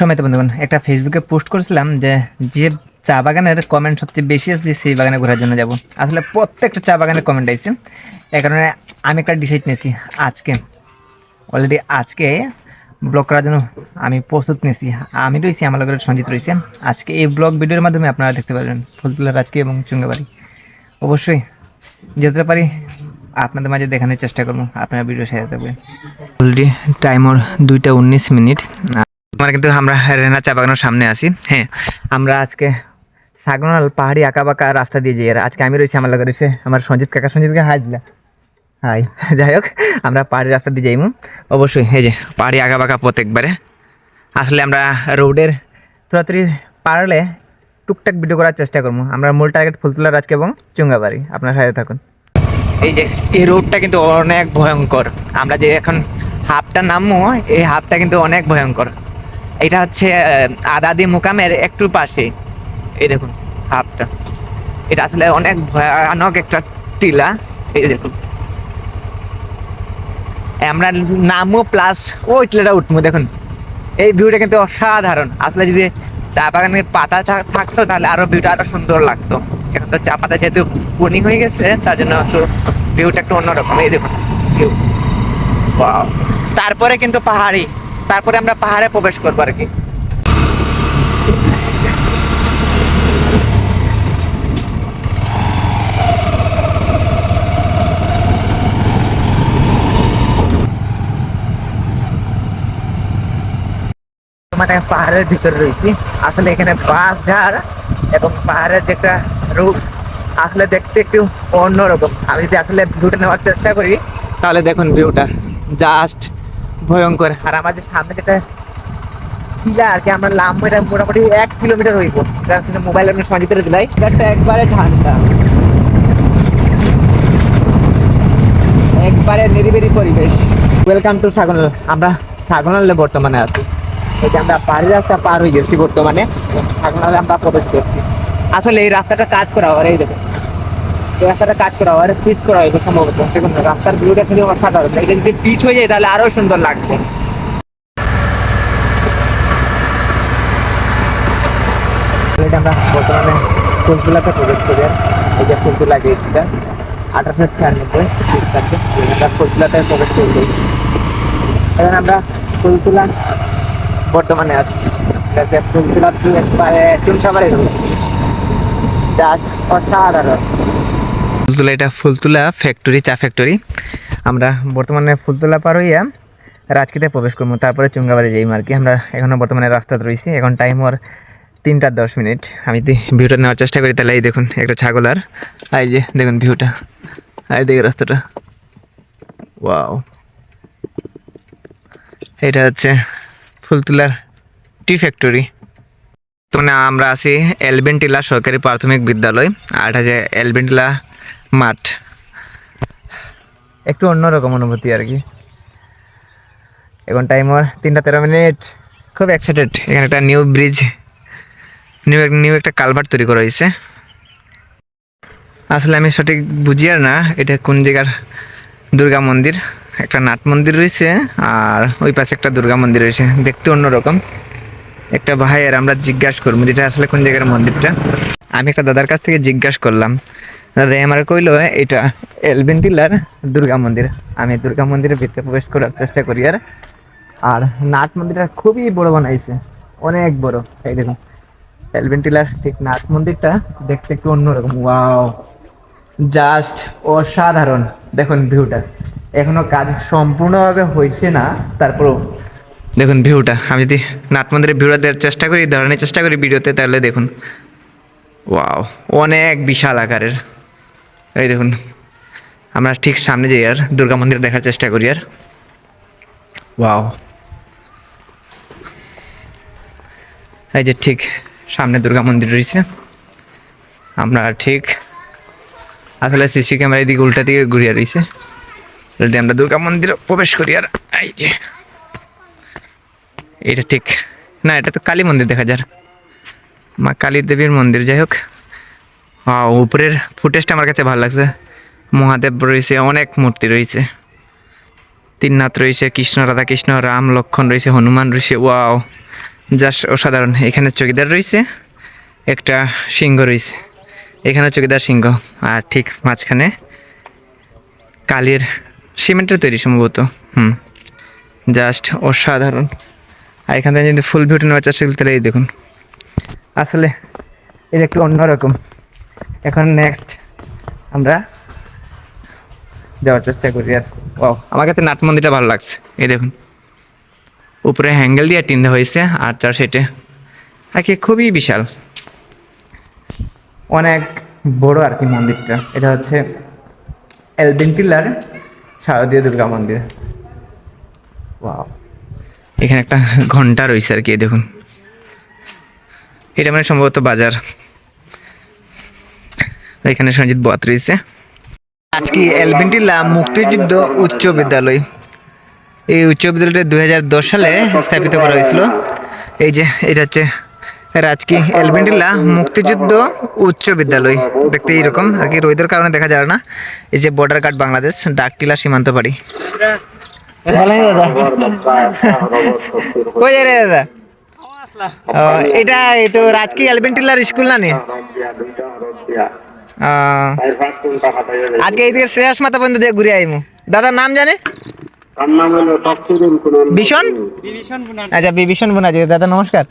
সময় তো বন্ধুগণ একটা ফেসবুকে পোস্ট করেছিলাম যে যে চা বাগানের কমেন্ট সবচেয়ে বেশি আসলে সেই বাগানে ঘোরার জন্য যাব। আসলে প্রত্যেকটা চা বাগানের কমেন্ট আইছে, এই কারণে আমি একটা ডিসাইড নিয়েছি আজকে, অলরেডি আজকে ব্লগ করার জন্য আমি প্রস্তুত নিয়েছি। আমি রয়েছি, আমার লগের সঞ্জিত রয়েছে। আজকে এই ব্লগ ভিডিওর মাধ্যমে আপনারা দেখতে পারবেন ফুলতলা রাজকে এবং চুঙ্গাবাড়ি। অবশ্যই যেতে পারি আপনাদের মাঝে দেখানোর চেষ্টা করবো, আপনারা ভিডিও শেয়ার করবেন। অলরেডি টাইম ওর 2:19। আমরা কিন্তু আমরা রেনা চা বাগানোর সামনে আছি। হ্যাঁ, আমরা আজকে সাগনাল পাহাড়ি আঁকা বাঁকা রাস্তা দিয়ে যাই। আর আজকে আমি রয়েছি, আমার লগে রয়েছে আমার সঞ্জিত কাকা। সঞ্জিতকে হাই দিলা, হাই। যাই হোক, আমরা পাহাড়ি রাস্তা দিয়ে যাইমু অবশ্যই। এই যে পাহাড়ি আঁকা বাঁকা প্রত্যেকবারে আসলে আমরা রোডের তাড়াতাড়ি পারলে টুকটাক ভিডিও করার চেষ্টা করবো। আমরা মূল টার্গেট ফুলতলা রাজকে এবং চুঙ্গাবাড়ি। আপনার সাথে থাকুন। এই যে এই রোডটা কিন্তু অনেক ভয়ঙ্কর। আমরা যে এখন হাফটা নামবো, এই হাফটা কিন্তু অনেক ভয়ঙ্কর। এটা হচ্ছে আদাদি মুকামের একটু পাশে। এই দেখুন হাফটা, এটা আসলে অনেক ভয়ানক একটা টিলা। এই দেখুন আমরা নামবো প্লাস ওই টিলাটা উঠবো। দেখুন এই ভিউটা কিন্তু অসাধারণ। আসলে যদি চা বাগানে পাতা থাকতো তাহলে আরো ভিউটা আরো সুন্দর লাগতো। এখন তো চা পাতা যেহেতু বনি হয়ে গেছে, তার জন্য ভিউটা একটু অন্যরকম। এই দেখুন ভিউ, ওয়াও। তারপরে কিন্তু পাহাড়ি, তারপরে আমরা পাহাড়ে প্রবেশ করবো আর কি। মানে পাহাড়ের ভিতরে রয়েছি। আসলে এখানে বাঁশ ঝাড় এবং পাহাড়ের যে একটা রূপ আসলে দেখতে একটু অন্যরকম। আমি যদি আসলে ভিউটা নেওয়ার চেষ্টা করি তাহলে দেখুন ভিউটা জাস্ট ভয়ঙ্কর। আর আমাদের সামনে যেটা টিলা আর কি, আমরা নামবো, এটা মোটামুটি 1 কিলোমিটার হইব। মোবাইল আমি সঞ্জিত দিলাই, এটা একবারে ঠান্ডা, একবারে নিরিবিলি পরিবেশ। ওয়েলকাম টু সাগনাল। আমরা সাগনালে বর্তমানে আছি। এই যে আমরা পাহাড়ি রাস্তা পার হয়ে গেছি বর্তমানে, সাগনালে আমরা প্রবেশ করছি। আসলে এই রাস্তাটা কাজ করা হয়, এই দেখুন এই রাস্তাটা কাজ করা হয়, পিচ করা হয়েছে সম্ভবত। দেখুন রাস্তার ভিউটা কিন্তু অসাধারণ। এটা যদি পিচ হয়ে যায় তাহলে আরো সুন্দর লাগবে। আমরা বর্তমানে ফুলতলাতে প্রবেশ করি। এই যে ফুলতলা গেটটা 1896 খ্রিস্টাব্দে আমরা ফুলতলাতে প্রবেশ করি। এখন আমরা ফুলতলা বর্তমানে আছি। ফুলতলা চুনসাবাড়ি জাস্ট অসাধারণ। ফুলতলা, এটা ফুলতলা ফ্যাক্টরি, চা ফ্যাক্টরি। আমরা বর্তমানে ফুলতলা পার হইয়া রাজকিতে প্রবেশ করবো, তারপরে চুঙ্গাবাড়ি যাই আর কি। আমরা এখনো বর্তমানে রাস্তাতে রয়েছি। এখন টাইম ওর 3:10। আমি যদি ভিউটা নেওয়ার চেষ্টা করি তাহলে এই দেখুন একটা ছাগল। আর এই যে দেখুন ভিউটা, এই দেখুন রাস্তাটা, ওয়াও। এটা হচ্ছে ফুলতলার টি ফ্যাক্টরি। মানে আমরা আছি এলবেন্টিলা সরকারি প্রাথমিক বিদ্যালয়, আর এটা যে এলবেন্টিলা মাঠ। একটু অন্যরকম অনুভূতি আর কি। এখন টাইম ওর 3:13। খুব এক্সাইটেড। এখানে একটা নিউ ব্রিজ, নিউ একটা কালভার্ট তৈরি করা হয়েছে। আসলে আমি সঠিক বুঝি আর না এটা কোন জায়গার দুর্গা মন্দির। একটা নাট মন্দির রয়েছে আর ওই পাশে একটা দুর্গা মন্দির রয়েছে, দেখতে অন্যরকম। একটা ভাইয়ের আমরা জিজ্ঞাসা করবো যেটা আসলে কোন জায়গার মন্দিরটা। আমি একটা দাদার কাছ থেকে জিজ্ঞাসা করলাম, দাদা আমার কইলো এটা এলবেন্টিলার দুর্গা মন্দির। আমি দুর্গা মন্দিরের ভিতরে প্রবেশ করার চেষ্টা করি। আর নাট মন্দিরটা খুবই বড় বানাইছে, অনেক বড়। এই দেখুন এলবেন্টিলার ঠিক নাট মন্দিরটা দেখতে একটু অন্যরকম। ওয়াও, জাস্ট অসাধারণ। দেখুন ভিউটা, এখনো কাজ সম্পূর্ণভাবে হয়েছে না, তারপরেও দেখুন ভিউটা। আমি যদি নাট মন্দিরের ভিউটা দেওয়ার চেষ্টা করি, ধরনের চেষ্টা করি ভিডিওতে, তাহলে দেখুন ওয়াও, অনেক বিশাল আকারের। এই দেখুন আমরা ঠিক সামনে যাই আর দুর্গা মন্দির দেখার চেষ্টা করি। আর ওয়াও, এই যে ঠিক সামনে দুর্গা মন্দির রয়েছে। আমরা ঠিক আসলে সিসি ক্যামেরা দিকে উল্টা দিকে ঘুরিয়ে রয়েছে, যদি আমরা দুর্গা মন্দিরে প্রবেশ করি। আর এই যে এটা ঠিক না, এটা তো কালী মন্দির দেখা যায়, মা কালী দেবীর মন্দির। যাই হোক, উপরের ফুটেজটা আমার কাছে ভালো লাগছে। মহাদেব রয়েছে, অনেক মূর্তি রয়েছে, তিননাথ রয়েছে, কৃষ্ণ, রাধা কৃষ্ণ, রাম, লক্ষ্মণ রয়েছে, হনুমান রয়েছে। ওয়াও, জাস্ট অসাধারণ। এখানে চকিদার রয়েছে, একটা সিংহ রয়েছে, এখানে চকিদার সিংহ, আর ঠিক মাঝখানে কালির সিমেন্টের তৈরি সম্ভবত। জাস্ট অসাধারণ। আর এখান থেকে যদি ফুল ভিউটা নেওয়ার চেষ্টা করি তাহলে এই দেখুন, আসলে এটা একটু অন্যরকম। এখন নেক্সট আমরা যাওয়ার চেষ্টা করি। আর ও, আমার কাছে নাট মন্দিরটা ভালো লাগছে। এই দেখুন উপরে হ্যাঙ্গেল দিয়ে টিন দেওয়া হয়েছে, আর চার সাইডে আর কি খুবই বিশাল, অনেক বড় আর কি মন্দিরটা। এটা হচ্ছে এলবিন টিলার শারদীয় দুর্গা মন্দির। ওয়াও, এখানে একটা ঘন্টা রয়েছে আর কি, দেখুন এটা মানে সম্ভবত বাজার। এখানে সঞ্জিত বাত রয়েছে। আজকে এলবিন টিলা মুক্তিযুদ্ধ উচ্চ বিদ্যালয়, এই উচ্চ বিদ্যালয়টা 2010 সালে স্থাপিত করা হয়েছিল। এই যে এটা হচ্ছে রাজকীয় এলবিন টিলা মুক্তিযুদ্ধ উচ্চ বিদ্যালয়। দেখতে এইরকম আর কি, রোদের কারণে দেখা যায় না। এই যে বর্ডার গার্ড বাংলাদেশ, ডাকটিলা সীমান্ত বাড়ি। দাদা কই রে দাদা? এটা এই তো রাজকীয় এলবিন টিলার স্কুল না নি? আজকে এইদিকে শ্রেয়াস মাতা পর্যন্ত দিয়ে ঘুরে আইমু। দাদার নাম জানে? বিশন, আচ্ছা বিভীষণ বোনাজি। দাদা নমস্কার।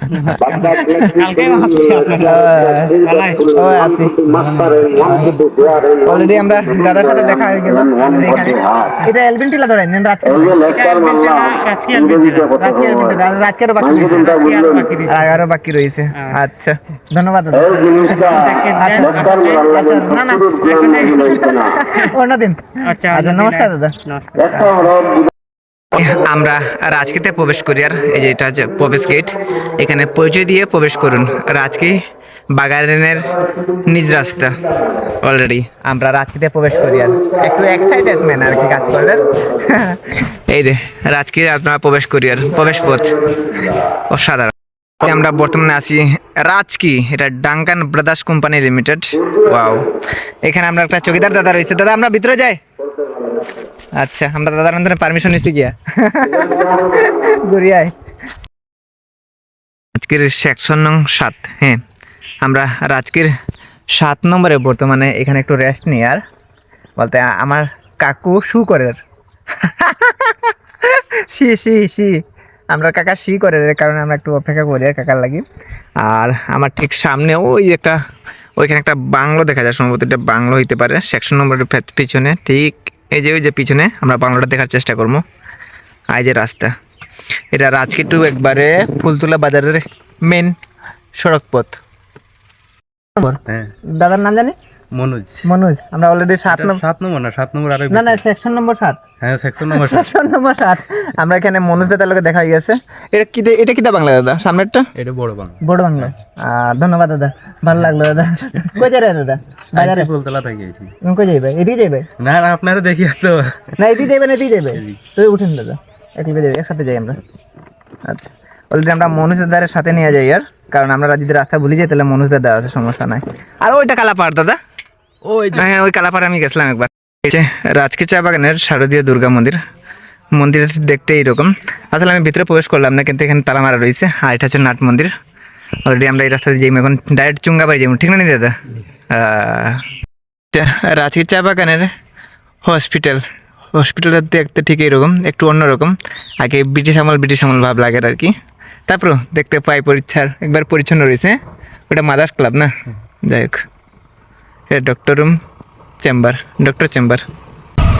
অলরেডি আমরা দাদার সাথে দেখা হয়ে গেল। এটা এলবিন টিলা ধরেন আরো বাকি রয়েছে। আচ্ছা ধন্যবাদ দাদা। না না অন্যদিন। আচ্ছা নমস্কার দাদা। আমরা রাজকীতে প্রবেশ করি। আর এই যে এটা হচ্ছে প্রবেশ গেট, এখানে পরিচয় দিয়ে প্রবেশ করুন। রাজকী বাগানের নিজ রাস্তা। অলরেডি আমরা রাজকীতে প্রবেশ করি, আর একটু এক্সাইটেডমেন্ট আর কি কাজ করার। এই যে রাজকীয় আপনারা প্রবেশ করি, আর প্রবেশ পথ অসাধারণ। আমরা বর্তমানে আছি রাজকী, এটা Duncan brothers company limited. Wow, এখানে আমরা একটা চকিদার দাদা রয়েছে। দাদা আমরা ভিতরে যাই? আচ্ছা আমরা দাদার মধ্যে পারমিশন নিচ্ছি গিয়া গড়িয়ায়। আজকের সেকশন নং 7। হ্যাঁ, আমরা রাজকের 7 নম্বরে বর্তমানে এখানে একটু রেস্ট নিই। আর বলতে আমার কাকু শু করে শি আমরা কাকা শি করে, কারণে আমরা একটু অপেক্ষা করি আর কাকার লাগি। আর আমার ঠিক সামনে ওই একটা, ওইখানে একটা বাংলো দেখা যায়, সম্ভবত এটা বাংলো হইতে পারে। সেকশন নম্বরের পিছনে ঠিক এই যে ওই যে পিছনে আমরা বাংলাটা দেখার চেষ্টা করবো। এই যে রাস্তা, এটা রাজকীয় টু একবারে ফুলতলা বাজারের মেন সড়ক পথ। দাদার নাম জানি? মনোজ। আমরা অলরেডি 7 নম্বর আরে না সেকশন নম্বর 7। হ্যাঁ সেকশন নম্বর 7। আমরা এখানে মনোজ দাদার লগে দেখা হয়ে গেছে। এটা কি বাংলা দাদা সামনেরটা? এটা বড় বাংলা। ধন্যবাদ দাদা, ভালো লাগলো দাদা। কই যাই দাদা? বাজারে ফুলতলা থেকে আইছি। কই যাইবে? এদিকে যাইবে? না আপনারা দেখি তো না, এদিকে যাইবে। তুই উঠেন দাদা, একসাথে যাই আমরা। আচ্ছা অলরেডি আমরা মনোজ দাদার সাথে নিয়ে যাই, আর কারণ আমরা যদি রাস্তা ভুলে যাই তাহলে মনোজ দাদা আছে, সমস্যা নাই। আর ওইটা কালাপাড় দাদা, হ্যাঁ ওই কালাপাড় আমি গেছিলাম একবার। রাজকীয় চা বাগানের শারদীয় দুর্গা মন্দির। মন্দির দেখতে এইরকম। আসলে আমি ভিতরে প্রবেশ করলাম না, কিন্তু এখানে তালা মারা রয়েছে। আর এটা হচ্ছে নাট মন্দির। অলরেডি আমরা এই রাস্তাতে যাই, এখন ডাইরেক্ট চুঙ্গাবাড়ি যাই, ঠিক না নি দাদা? রাজকীয় চা বাগানের হসপিটালটা দেখতে ঠিক এইরকম, একটু অন্যরকম। আগে ব্রিটিশ আমল ভাব লাগে আর কি। তারপর দেখতে পাই একবার পরিচ্ছন্ন রয়েছে। ওটা মাদার্স ক্লাব না, যাই হোক। এটা ডক্টর চেম্বার।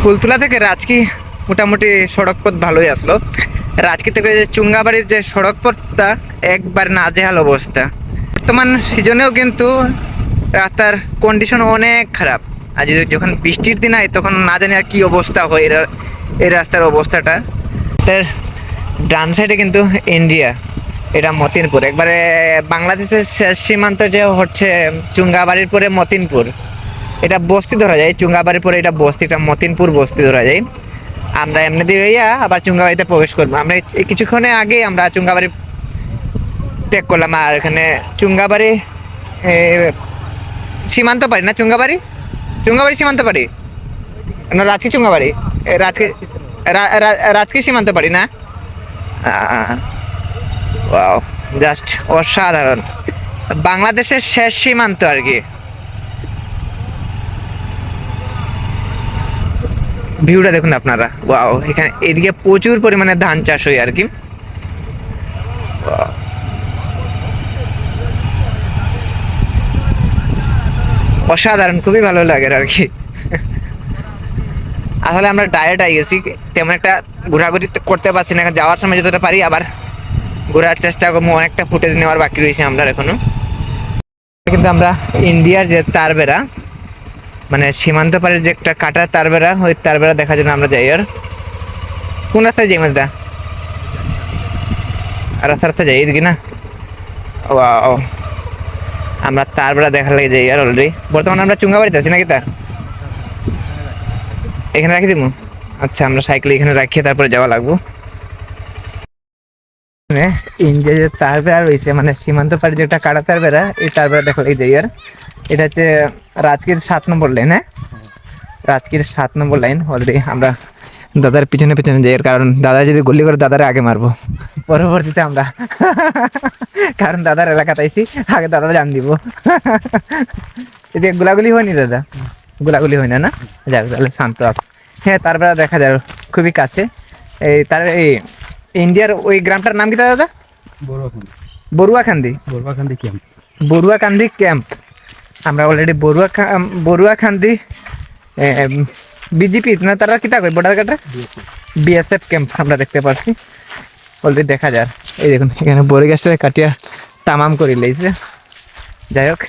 ফুলতলা থেকে রাজকীয় মোটামুটি সড়ক পথ ভালোই আসলো। রাজকীয় থেকে যে চুঙ্গাবাড়ির যে সড়ক পথটা একবার নাজেহাল অবস্থা। বর্তমান সিজনেও কিন্তু রাস্তার কন্ডিশন অনেক খারাপ। আর যদি যখন বৃষ্টির দিন হয় তখন না জানি আর কী অবস্থা হয় এই রাস্তার অবস্থাটা। এটার ডান সাইডে কিন্তু ইন্ডিয়া, এটা মতিনপুর, একবারে বাংলাদেশের শেষ সীমান্ত যে হচ্ছে চুঙ্গাবাড়ির পরে মতিনপুর। এটা বস্তি ধরা যায়, চুঙ্গাবাড়ির পরে এটা বস্তি, এটা মতিনপুর বস্তি ধরা যায়। আমরা এমনি দিয়ে আবার চুঙ্গাবাড়িতে প্রবেশ করবো। আমরা এই কিছুক্ষণে আগে আমরা চুঙ্গাবাড়ি ত্যাগ করলাম। আর এখানে চুঙ্গাবাড়ি সীমান্ত পাড়ি না, চুঙ্গাবাড়ি সীমান্ত পাড়ি না, রাজকীয় চুঙ্গাবাড়ি, রাজকীয় সীমান্ত পাড়ি না। ওয়াও জাস্ট অসাধারণ, বাংলাদেশের শেষ সীমান্ত আর কি। ভিউটা দেখুন আপনারা, ওয়াও, এখানে এদিকে প্রচুর পরিমাণে ধান চাষ হয় আর কি। অসাধারণ, খুবই ভালো লাগে আর কি। আসলে আমরা ডায়েট আই গেছি, তেমন একটা ঘোরাঘুরি করতে পারছি না, যাওয়ার সময় যতটা পারি আবার ঘোরার চেষ্টা করবো, অনেকটা ফুটেজ নেওয়ার বাকি রয়েছে আমরা এখনো। কিন্তু আমরা ইন্ডিয়ার যে তারবেড়া, মানে সীমান্ত পাড়ের যে একটা কাটা তারবেড়া, ওই তারবেড়া দেখার জন্য আমরা যাই। আর কোন রাস্তায় যাই মধ্যে, রাস্তা যাই এদিকে না। ও, আমরা তারবেড়া দেখার লাগে যাই। আর অলরেডি বর্তমানে আমরা চুঙ্গাবাড়িতে আছি নাকি, তা এখানে রাখি দিব। আচ্ছা, আমরা সাইকেল এখানে রাখিয়ে তারপরে যাওয়া লাগবো। ইন্ডিয়া যে তারবেড়া রয়েছে, মানে সীমান্ত পাড়ে যে একটা কাটা তারবেড়া, এই তারবেড়া দেখা লাগে যাই। আর এটা হচ্ছে রাজগীর 7 নম্বর লাইন। হ্যাঁ, রাজগীর 7 নম্বর লাইন। অলরেডি আমরা দাদার পিছনে পিছনে যাই, কারণ দাদা যদি গুলি করে দাদারে আগে মারবো পরবর্তীতে আমরা, কারণ দাদার এলাকাতে আইছি, আগে দাদা জান দিব। এদিকে গোলাগুলি হয়নি দাদা, গোলাগুলি হয় না না? যাক, তাহলে শান্ত আছে। হ্যাঁ, তারপরে দেখা যায় খুবই কাছে। এই ইন্ডিয়ার ওই গ্রামটার নাম কি দাদা? বড়ুয়াখান্দি। বড়ুয়াখান্দি ক্যাম্প। আমরা অলরেডি বড়ুয়াখান্দি বিজেপি না, তারা কি থাকবে বর্ডার কাটে বিএসএফ ক্যাম্প আমরা দেখতে পাচ্ছি। অলরেডি দেখা যায়। এই দেখুন, এখানে বড়ি গাছটা কাটিয়া তামাম করে লেগেছে। যাই হোক,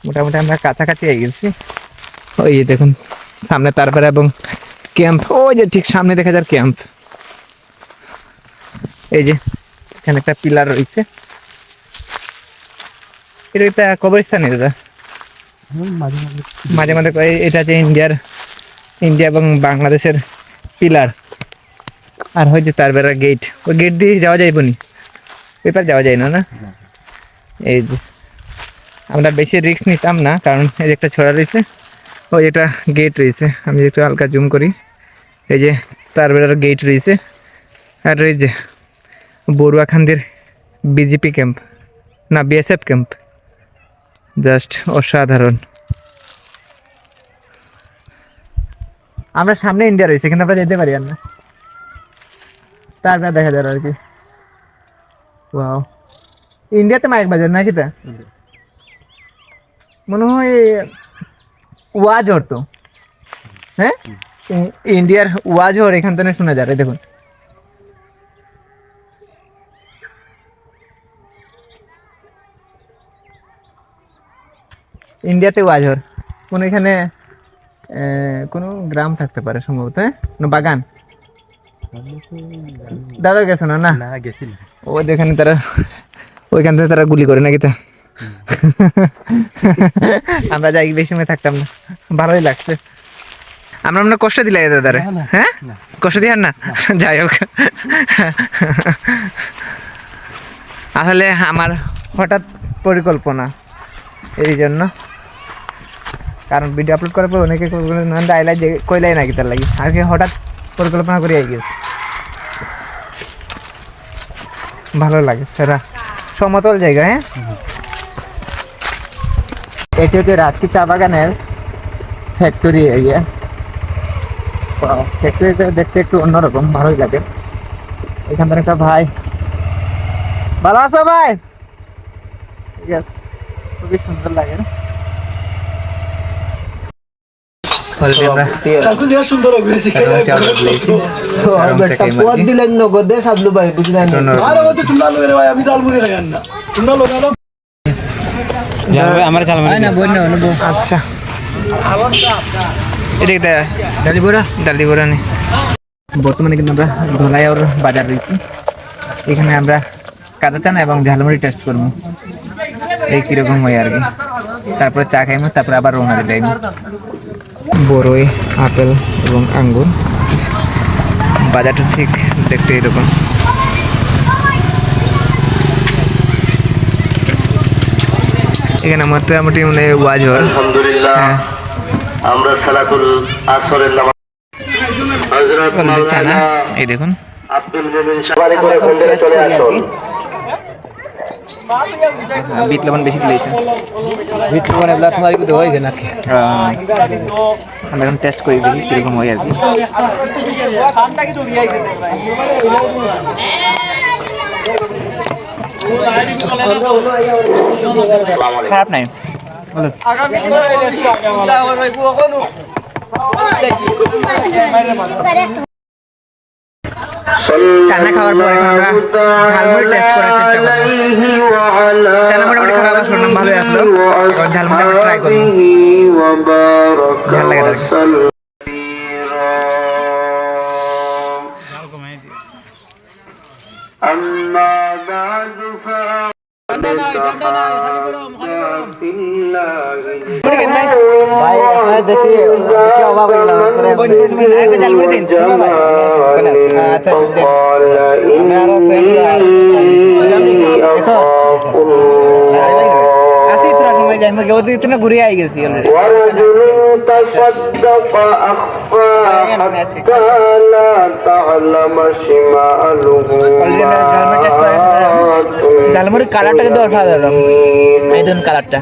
মোটামুটি আমরা কাছাকাছি হয়ে গেছি। ওই দেখুন সামনে তারপরে এবং ক্যাম্প, ওই যে ঠিক সামনে দেখা যায় ক্যাম্প। এই যে এখানে একটা পিলার রয়েছে, এটা একটা কবরস্থান। এটা মাঝে মাঝে এটা যে ইন্ডিয়া এবং বাংলাদেশের পিলার। আর হয়তো তারপরে গেট, ওই গেট দিয়ে যাওয়া যাইব নি, পেপার যাওয়া যায় না না। এই যে আমরা বেশি রিস্ক নিতাম না, কারণ এই যে একটা ছড়া রয়েছে, ওই এটা গেট রয়েছে। আমি একটু হালকা জুম করি, এই যে তারপরে গেট রয়েছে। আর ওই যে বড়ুয়াখান্দির বিজেপি ক্যাম্প, না বিএসএফ ক্যাম্প। জাস্ট অসাধারণ। আমরা সামনে ইন্ডিয়া রয়েছে, কিন্তু আমরা যেতে পারি আর না, তারপরে দেখা যায় আর কি। ওয়াও, ইন্ডিয়াতে মাইক বাজার নাকি, তা মনে হয় ওয়াজর তো। হ্যাঁ, ইন্ডিয়ার ওয়াজর এখান থেকে শোনা যায়। দেখুন, ইন্ডিয়াতে ওয়াজর কোন, এখানে কোনো গ্রাম থাকতে পারে সম্ভবত। হ্যাঁ, বাগান। দাদা গেছো না? না গেছি। ও দেখেন, তারা ওইখান থেকে তারা গুলি করে নাকি, তা আমরা যাই বেশি সময় থাকতাম না, ভালোই লাগছে। আমরা মনে কষ্ট দিলাই দাদারে? হ্যাঁ, কষ্ট দিয়ার না। যাই হোক, আসলে আমার হঠাৎ পরিকল্পনা, এই জন্য, কারণ ভিডিও আপলোড করার পর অনেকে আইলাই যে কইলাই নাকি তার লাগি, আর কি হঠাৎ পরিকল্পনা করে আই গেছে। ভালো লাগে সেরা সমতল জায়গা। হ্যাঁ, এটি হচ্ছে রাজকি চা বাগানের ফ্যাক্টরি এরিয়া। ফ্যাক্টরিটা দেখতে একটু অন্যরকম, ভালোই লাগে। এখানকার একটা ভাই, ভালো আছো ভাই? ঠিক আছে, খুবই সুন্দর লাগে। আচ্ছা, বর্তমানে কিন্তু আমরা ধলাইয়ার বাজার রয়েছি। এখানে আমরা কাঁচা চানা এবং ঝালমুড়ি টেস্ট করবো, এই কিরকম হয় আর কি। তারপরে চা খাইমো, তারপরে আবার রওনা দিতে যাইব। বড়ই, আপেল এবং আঙ্গুর, বাজারটা ঠিক দেখতে এরকম। এখানে মোটামুটি মানে ওয়াজর। আলহামদুলিল্লাহ, আমরা সালাতুল আসরের নামাজ হযরত মাওলানা, এই দেখুন আব্দুল মুমিন সবাই করে ফেলে চলে আসুন। বিট লবণ বেশি দিয়েছে, বিট লবণ এগুলা তোমার কিন্তু হয়েছে নাকি? আমরা এখন টেস্ট করে দেখি কিরকম হয় আর কি। খারাপ নাই, চানা খাওয়ার পর এখন আমরা ঝালমুড়ি টেস্ট করার চেষ্টা করবো। চানা মোটামুটি খারাপ না, শুনলাম ভালোই আসলো। এখন ঝালমুড়ি আমরা ট্রাই করবো, ঝাল লাগে আর কি। ভাই দেখি অবাক হয়ে গেলাম। ঝালমুড়ি দিন। আচ্ছা আসি তোরা সময় যাই মগে ওদিকে তো না ঘুরে আই গেছি ঝালমুড়ির কালারটা কিন্তু অসাধারণ, এই ধরুন কালারটা।